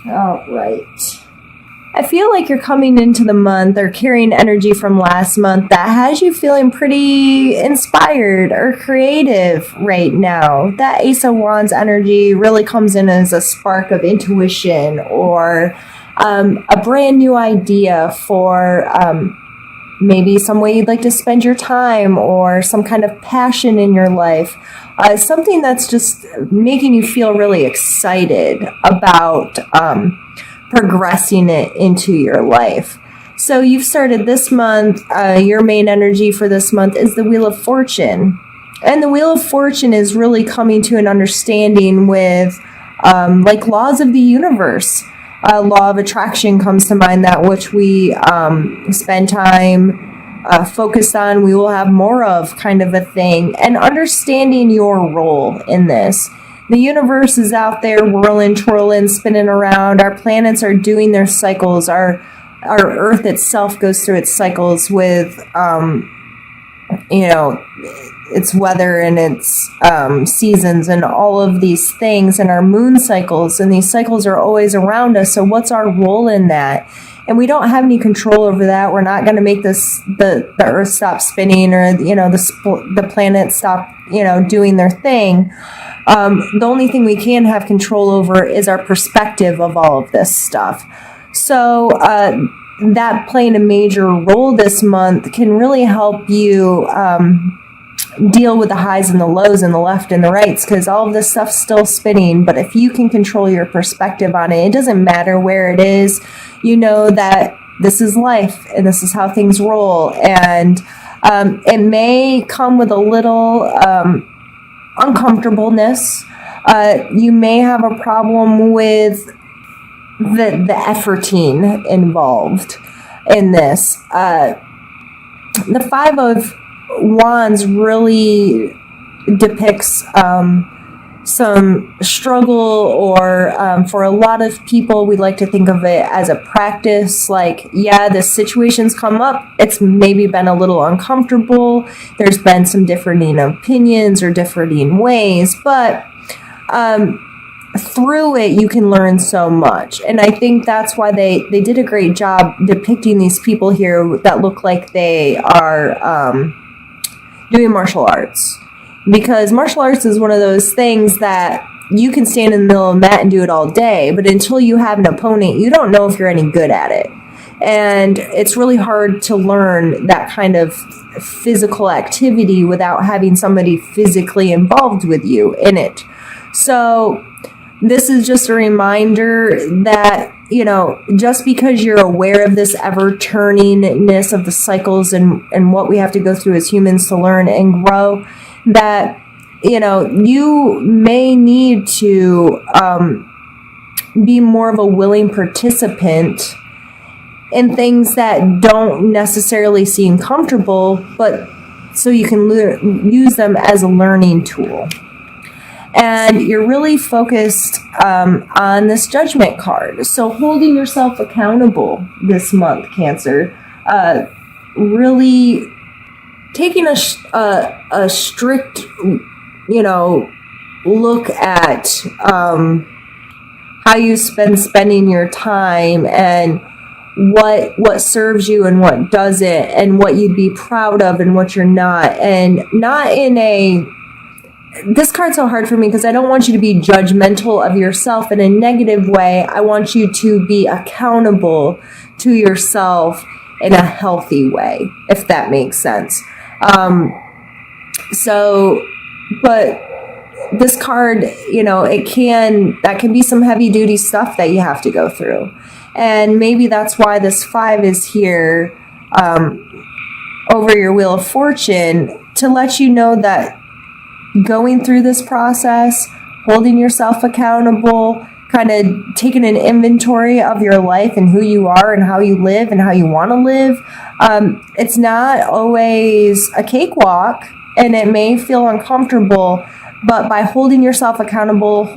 All right. I feel like you're coming into the month or carrying energy from last month that has you feeling pretty inspired or creative right now. That Ace of Wands energy really comes in as a spark of intuition or a brand new idea for maybe some way you'd like to spend your time or some kind of passion in your life. Something that's just making you feel really excited about progressing it into your life. So you've started this month, your main energy for this month is the Wheel of Fortune. And the Wheel of Fortune is really coming to an understanding with like laws of the universe. Law of attraction comes to mind, that which we spend time focused on, we will have more of, kind of a thing. And understanding your role in this. The universe is out there whirling, twirling, spinning around. Our planets are doing their cycles. Our Earth itself goes through its cycles with, its weather and its seasons and all of these things, and our moon cycles. And these cycles are always around us. So what's our role in that? And we don't have any control over that. We're not going to make the Earth stop spinning or, the planets stop, doing their thing. The only thing we can have control over is our perspective of all of this stuff. So that playing a major role this month can really help you deal with the highs and the lows and the left and the rights, because all of this stuff's still spinning. But if you can control your perspective on it, it doesn't matter where it is. You know that this is life and this is how things roll. And it may come with a little uncomfortableness. You may have a problem with the efforting involved in this. The Five of Wands really depicts some struggle, or for a lot of people, we like to think of it as a practice. Like, yeah, the situation's come up. It's maybe been a little uncomfortable. There's been some differing opinions or differing ways, but through it, you can learn so much. And I think that's why they did a great job depicting these people here that look like they are doing martial arts. Because martial arts is one of those things that you can stand in the middle of a mat and do it all day, but until you have an opponent, you don't know if you're any good at it. And it's really hard to learn that kind of physical activity without having somebody physically involved with you in it. So this is just a reminder that, just because you're aware of this ever-turningness of the cycles and what we have to go through as humans to learn and grow, that, you may need to be more of a willing participant in things that don't necessarily seem comfortable, but so you can use them as a learning tool. And you're really focused on this Judgment card. So holding yourself accountable this month, Cancer, really taking a strict, look at how you spending your time and what serves you and what doesn't, and what you'd be proud of and what you're not. And not in a... This card's so hard for me because I don't want you to be judgmental of yourself in a negative way. I want you to be accountable to yourself in a healthy way, if that makes sense. But this card, that can be some heavy duty stuff that you have to go through. And maybe that's why this 5 is here over your Wheel of Fortune, to let you know that going through this process, holding yourself accountable, kind of taking an inventory of your life and who you are and how you live and how you want to live. It's not always a cakewalk, and it may feel uncomfortable, but by holding yourself accountable,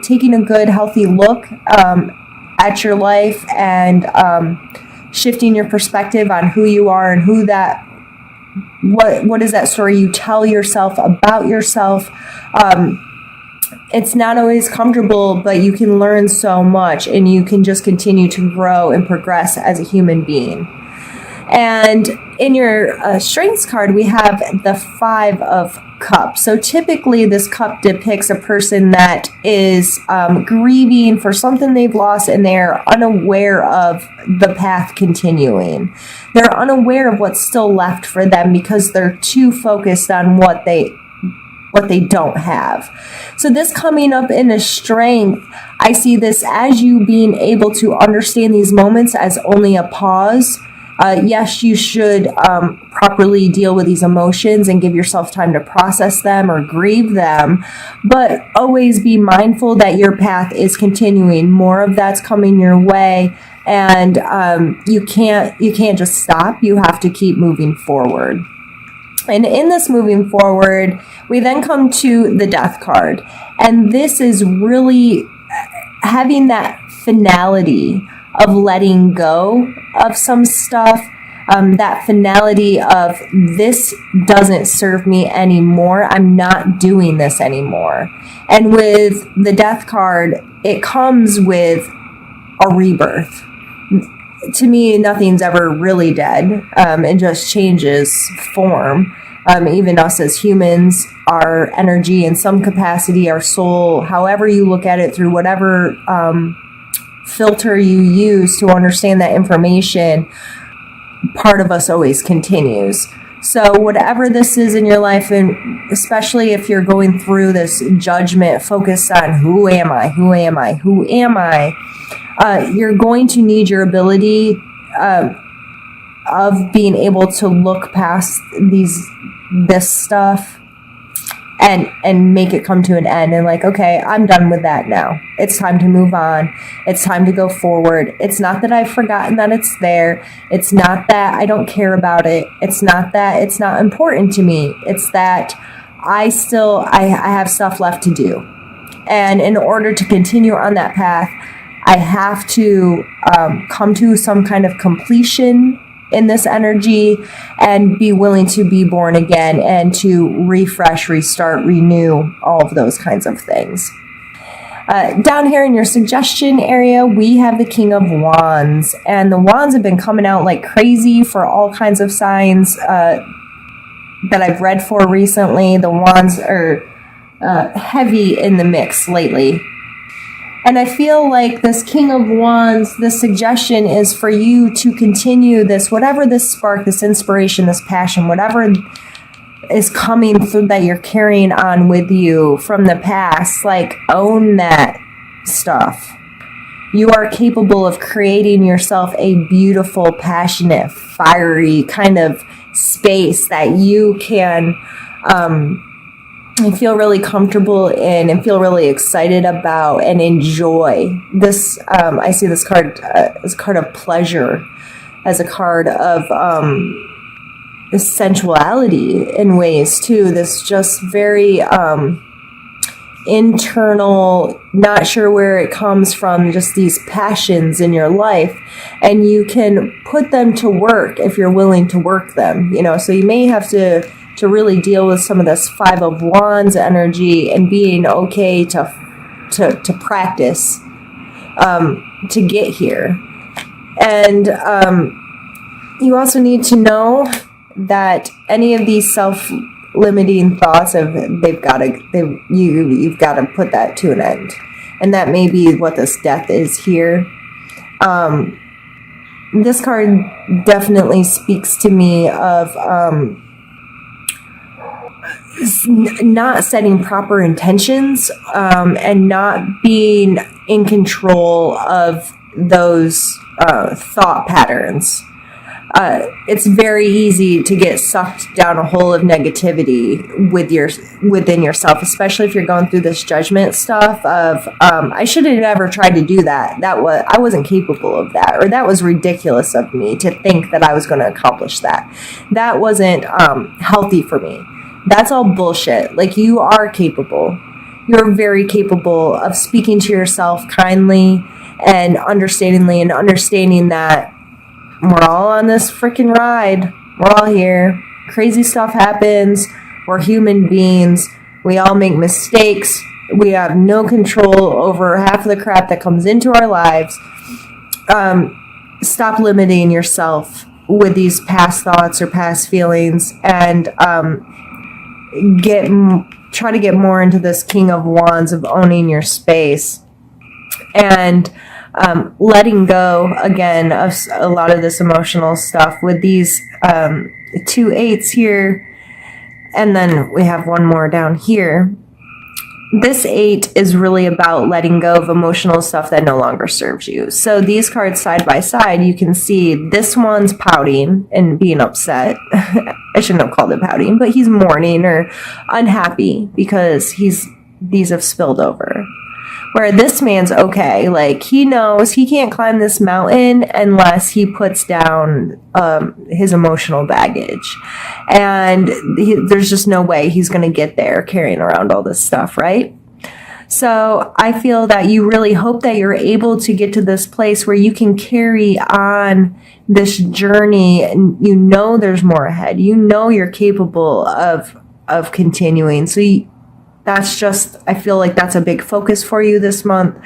taking a good, healthy look at your life and shifting your perspective on who you are and what is that story you tell yourself about yourself, it's not always comfortable, but you can learn so much and you can just continue to grow and progress as a human being. And in your strengths card, we have the 5 of Cups. So typically this cup depicts a person that is grieving for something they've lost, and they're unaware of the path continuing. They're unaware of what's still left for them because they're too focused on what they don't have. So this coming up in a strength, I see this as you being able to understand these moments as only a pause. Yes, you should properly deal with these emotions and give yourself time to process them or grieve them, but always be mindful that your path is continuing. More of that's coming your way, and you can't just stop. You have to keep moving forward. And in this moving forward, we then come to the Death card, and this is really having that finality of letting go of some stuff, that finality of this doesn't serve me anymore. I'm not doing this anymore. And with the Death card, it comes with a rebirth. To me, nothing's ever really dead. It just changes form. Even us as humans, our energy in some capacity, our soul, however you look at it, through whatever filter you use to understand that information, part of us always continues. So whatever this is in your life, and especially if you're going through this judgment focused on who am I, you're going to need your ability of being able to look past this stuff and make it come to an end, and like, okay, I'm done with that now. It's time to move on. It's time to go forward. It's not that I've forgotten that it's there. It's not that I don't care about it. It's not that it's not important to me. It's that I have stuff left to do. And in order to continue on that path, I have to come to some kind of completion in this energy and be willing to be born again and to refresh, restart, renew, all of those kinds of things. Down here in your suggestion area, we have the King of Wands, and the wands have been coming out like crazy for all kinds of signs that I've read for recently. The wands are heavy in the mix lately. And I feel like this King of Wands, this suggestion is for you to continue this, whatever this spark, this inspiration, this passion, whatever is coming through that you're carrying on with you from the past, like own that stuff. You are capable of creating yourself a beautiful, passionate, fiery kind of space that you can I feel really comfortable in and feel really excited about and enjoy. This, I see this card as a card of pleasure, as a card of sensuality in ways too. This just very internal, not sure where it comes from, just these passions in your life, and you can put them to work if you're willing to work them, so you may have to really deal with some of this 5 of Wands energy and being okay to practice to get here. And you also need to know that any of these self-limiting thoughts you've got to put that to an end. And that may be what this death is here. This card definitely speaks to me of not setting proper intentions and not being in control of those thought patterns. It's very easy to get sucked down a hole of negativity within yourself, especially if you're going through this judgment stuff of I should have never tried to do that. I wasn't capable of that, or that was ridiculous of me to think that I was going to accomplish that. That wasn't healthy for me. That's all bullshit. Like, you are capable. You're very capable of speaking to yourself kindly and understandingly, and understanding that we're all on this freaking ride. We're all here. Crazy stuff happens. We're human beings. We all make mistakes. We have no control over half of the crap that comes into our lives. Stop limiting yourself with these past thoughts or past feelings, and try to get more into this King of Wands of owning your space, and letting go again of a lot of this emotional stuff with these 2 8s here, and then we have one more down here. This 8 is really about letting go of emotional stuff that no longer serves you. So these cards side by side, you can see this one's pouting and being upset. I shouldn't have called it pouting, but he's mourning or unhappy because these have spilled over. Where this man's okay. Like, he knows he can't climb this mountain unless he puts down his emotional baggage. And there's just no way he's going to get there carrying around all this stuff, right? So I feel that you really hope that you're able to get to this place where you can carry on this journey, and you know there's more ahead. You know you're capable of continuing. So that's just, I feel like that's a big focus for you this month,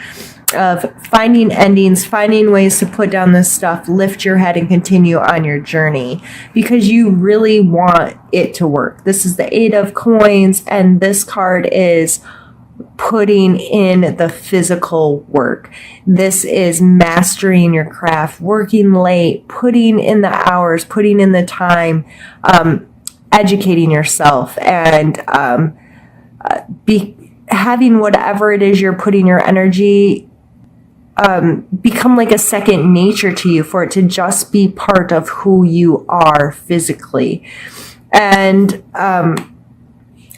of finding endings, finding ways to put down this stuff, lift your head, and continue on your journey, because you really want it to work. This is the 8 of Coins, and this card is putting in the physical work. This is mastering your craft, working late, putting in the hours, putting in the time, educating yourself, and having whatever it is you're putting your energy become like a second nature to you, for it to just be part of who you are physically. And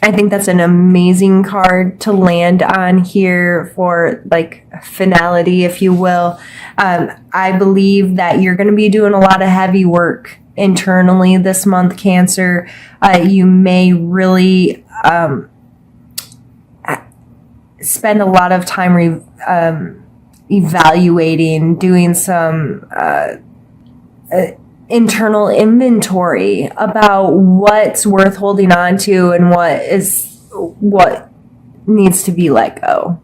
I think that's an amazing card to land on here for like finality, if you will. I believe that you're going to be doing a lot of heavy work internally this month, Cancer. You may really spend a lot of time evaluating, doing some internal inventory about what's worth holding on to and what needs to be let go,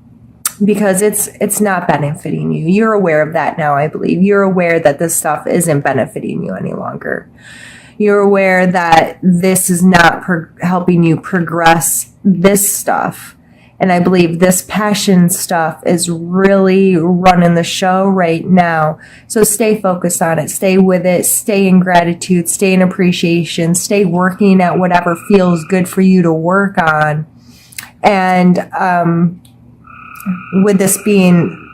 because it's not benefiting you. You're aware of that now, I believe. You're aware that this stuff isn't benefiting you any longer. You're aware that this is not helping you progress this stuff. And I believe this passion stuff is really running the show right now. So stay focused on it. Stay with it. Stay in gratitude. Stay in appreciation. Stay working at whatever feels good for you to work on. And with this being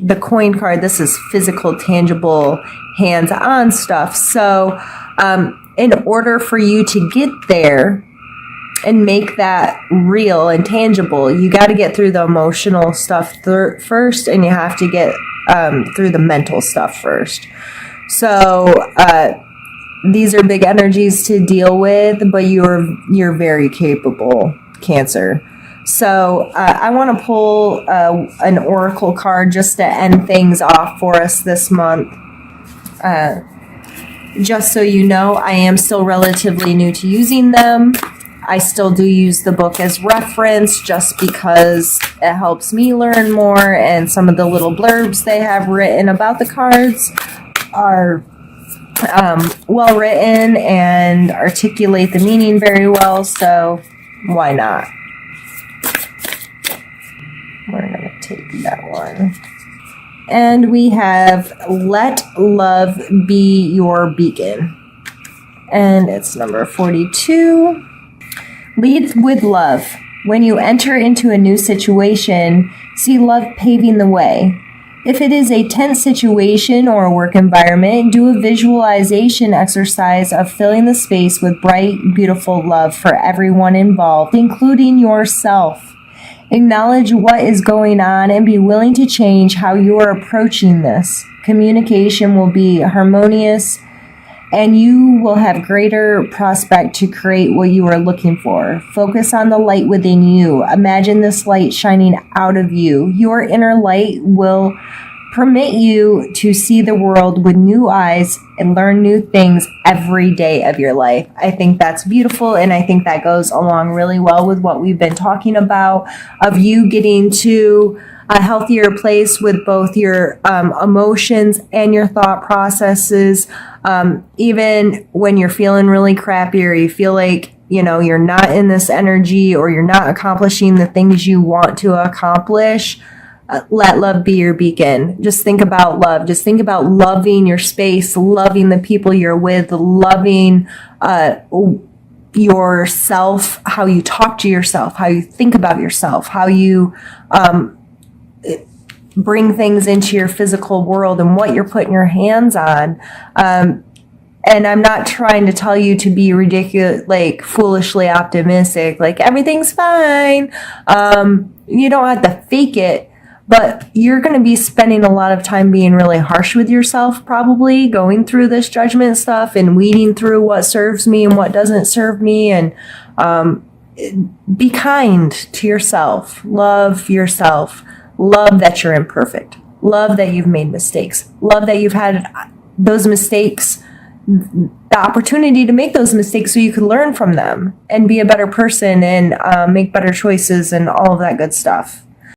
the coin card, this is physical, tangible, hands-on stuff. So in order for you to get there and make that real and tangible, you got to get through the emotional stuff first, and you have to get through the mental stuff first. So these are big energies to deal with, but you're very capable, Cancer. So I want to pull an oracle card just to end things off for us this month. Just so you know, I am still relatively new to using them. I still do use the book as reference just because it helps me learn more, and some of the little blurbs they have written about the cards are well written and articulate the meaning very well, so why not? We're going to take that one. And we have Let Love Be Your Beacon. And it's number 42. Lead with love. When you enter into a new situation, see love paving the way. If it is a tense situation or a work environment, do a visualization exercise of filling the space with bright, beautiful love for everyone involved, including yourself. Acknowledge what is going on and be willing to change how you are approaching this. Communication will be harmonious, and you will have greater prospect to create what you are looking for. Focus on the light within you. Imagine this light shining out of you. Your inner light will permit you to see the world with new eyes and learn new things every day of your life. I think that's beautiful, and I think that goes along really well with what we've been talking about, of you getting to a healthier place with both your emotions and your thought processes. Even when you're feeling really crappy, or you feel like, you know, you're not in this energy, or you're not accomplishing the things you want to accomplish, let love be your beacon. Just think about love. Just think about loving your space, loving the people you're with, loving yourself, how you talk to yourself, how you think about yourself, how you bring things into your physical world, and what you're putting your hands on. And I'm not trying to tell you to be ridiculous, like foolishly optimistic, like everything's fine. You don't have to fake it, but you're going to be spending a lot of time being really harsh with yourself, probably going through this judgment stuff and weeding through what serves me and what doesn't serve me. And be kind to yourself. Love yourself. Love that you're imperfect. Love that you've made mistakes. Love that you've had those mistakes, the opportunity to make those mistakes so you can learn from them and be a better person and make better choices and all of that good stuff.